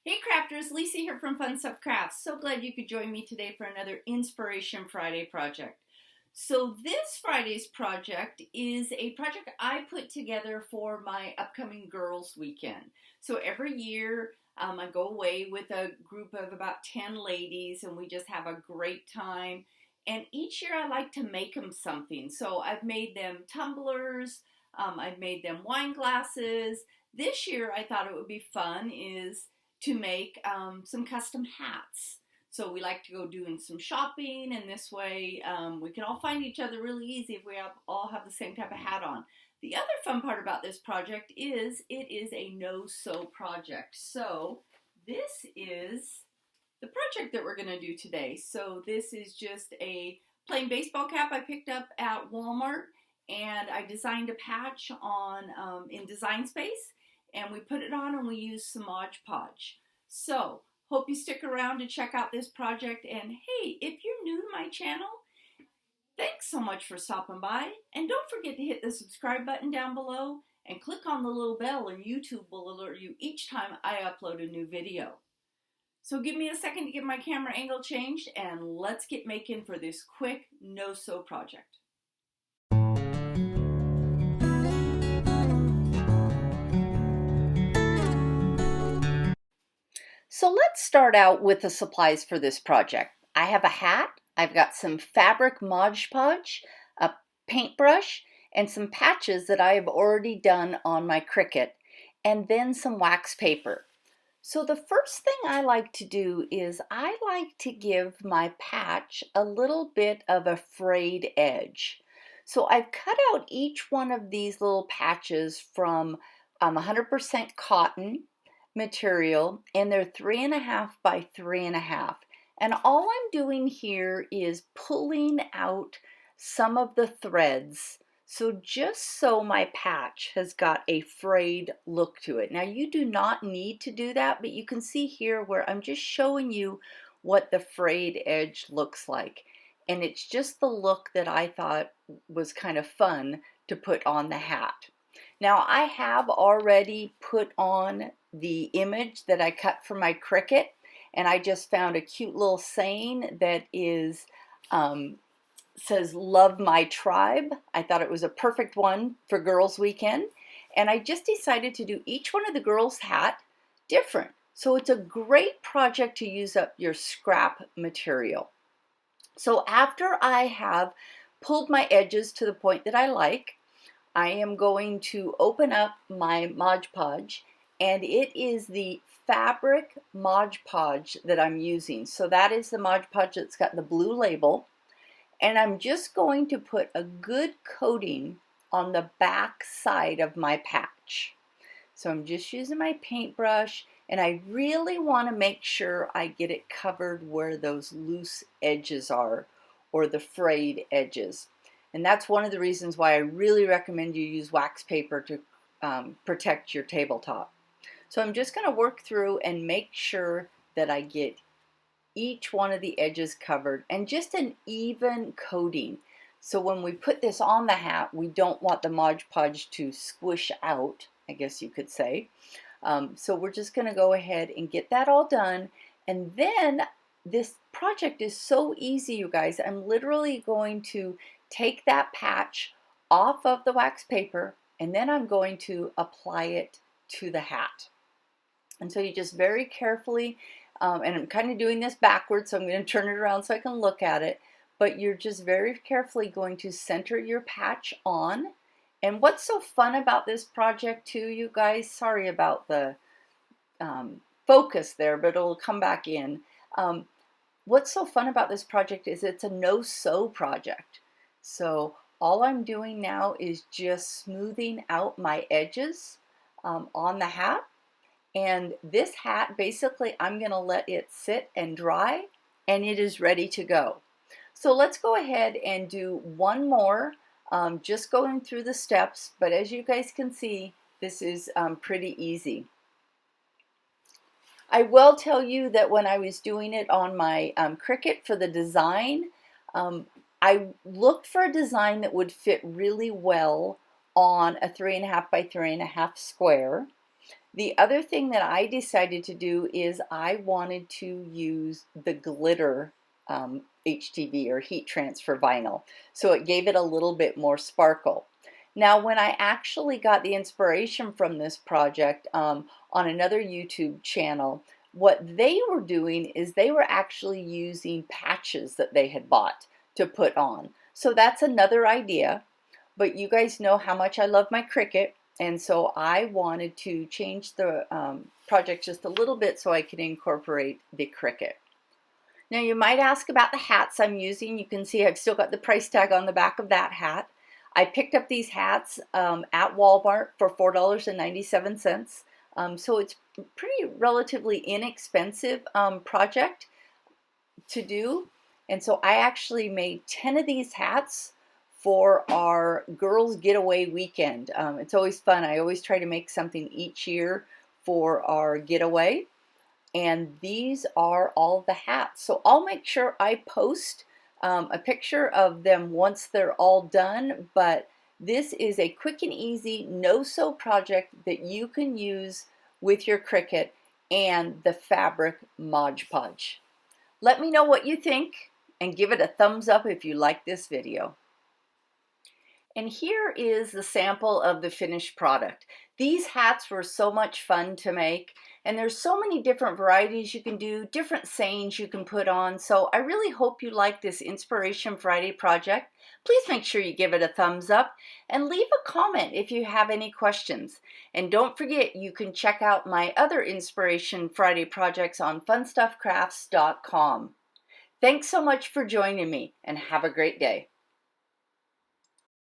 Hey crafters, Lisa here from Fun Stuff Crafts. So glad you could join me today for another Inspiration Friday project. So this Friday's project is a project I put together for my upcoming girls weekend. So every year I go away with a group of about 10 ladies and we just have a great time. And each year I like to make them something. So I've made them tumblers, I've made them wine glasses. This year I thought it would be fun to make some custom hats. So we like to go doing some shopping, and this way we can all find each other really easy if we all have the same type of hat on. The other fun part about this project is it is a no-sew project. So this is the project that we're going to do today. So this is just a plain baseball cap I picked up at Walmart, and I designed a patch on in Design Space, and we put it on and we use some Mod Podge. So hope you stick around to check out this project, and hey, if you're new to my channel, thanks so much for stopping by, and don't forget to hit the subscribe button down below and click on the little bell, and YouTube will alert you each time I upload a new video. So give me a second to get my camera angle changed, and let's get making for this quick no-sew project. So let's start out with the supplies for this project. I have a hat, I've got some Fabric Mod Podge, a paintbrush, and some patches that I have already done on my Cricut, and then some wax paper. So the first thing I like to do is I like to give my patch a little bit of a frayed edge. So I've cut out each one of these little patches from 100% cotton material, and they're 3.5 by 3.5. And all I'm doing here is pulling out some of the threads. So just so my patch has got a frayed look to it. Now you do not need to do that, but you can see here where I'm just showing you what the frayed edge looks like. And it's just the look that I thought was kind of fun to put on the hat. Now I have already put on the image that I cut from my Cricut, and I just found a cute little saying that is says love my tribe. I thought it was a perfect one for girls weekend, and I just decided to do each one of the girls' hat different. So it's a great project to use up your scrap material. So after I have pulled my edges to the point that I like, I am going to open up my Mod Podge, and it is the Fabric Mod Podge that I'm using. So that is the Mod Podge that's got the blue label, and I'm just going to put a good coating on the back side of my patch. So I'm just using my paintbrush, and I really want to make sure I get it covered where those loose edges are, or the frayed edges. And that's one of the reasons why I really recommend you use wax paper to protect your tabletop. So I'm just going to work through and make sure that I get each one of the edges covered, and just an even coating. So when we put this on the hat, we don't want the Mod Podge to squish out, I guess you could say. So we're just going to go ahead and get that all done, and then this project is so easy, you guys. I'm literally going to take that patch off of the wax paper, and then I'm going to apply it to the hat. And so you just very carefully, and I'm kind of doing this backwards, so I'm going to turn it around so I can look at it, but you're just very carefully going to center your patch on. And what's so fun about this project too, you guys, sorry about the focus there, but it'll come back in. What's so fun about this project is it's a no-sew project. So all I'm doing now is just smoothing out my edges on the hat. And this hat, basically, I'm going to let it sit and dry, and it is ready to go. So let's go ahead and do one more, just going through the steps. But as you guys can see, this is pretty easy. I will tell you that when I was doing it on my Cricut for the design, I looked for a design that would fit really well on a 3.5 by 3.5 square. The other thing that I decided to do is I wanted to use the glitter HTV or heat transfer vinyl. So it gave it a little bit more sparkle. Now, when I actually got the inspiration from this project on another YouTube channel, what they were doing is they were actually using patches that they had bought to put on. So that's another idea. But you guys know how much I love my Cricut, and so I wanted to change the project just a little bit so I could incorporate the Cricut. Now you might ask about the hats I'm using. You can see I've still got the price tag on the back of that hat. I picked up these hats at Walmart for $4.97. So it's a pretty relatively inexpensive project to do. And so I actually made 10 of these hats for our girls getaway weekend. It's always fun. I always try to make something each year for our getaway. And these are all the hats. So I'll make sure I post a picture of them once they're all done, but this is a quick and easy no-sew project that you can use with your Cricut and the Fabric Mod Podge. Let me know what you think and give it a thumbs up if you like this video. And here is the sample of the finished product. These hats were so much fun to make, and there's so many different varieties you can do, different sayings you can put on. So I really hope you like this Inspiration Friday project. Please make sure you give it a thumbs up and leave a comment if you have any questions. And don't forget, you can check out my other Inspiration Friday projects on funstuffcrafts.com. Thanks so much for joining me, and have a great day.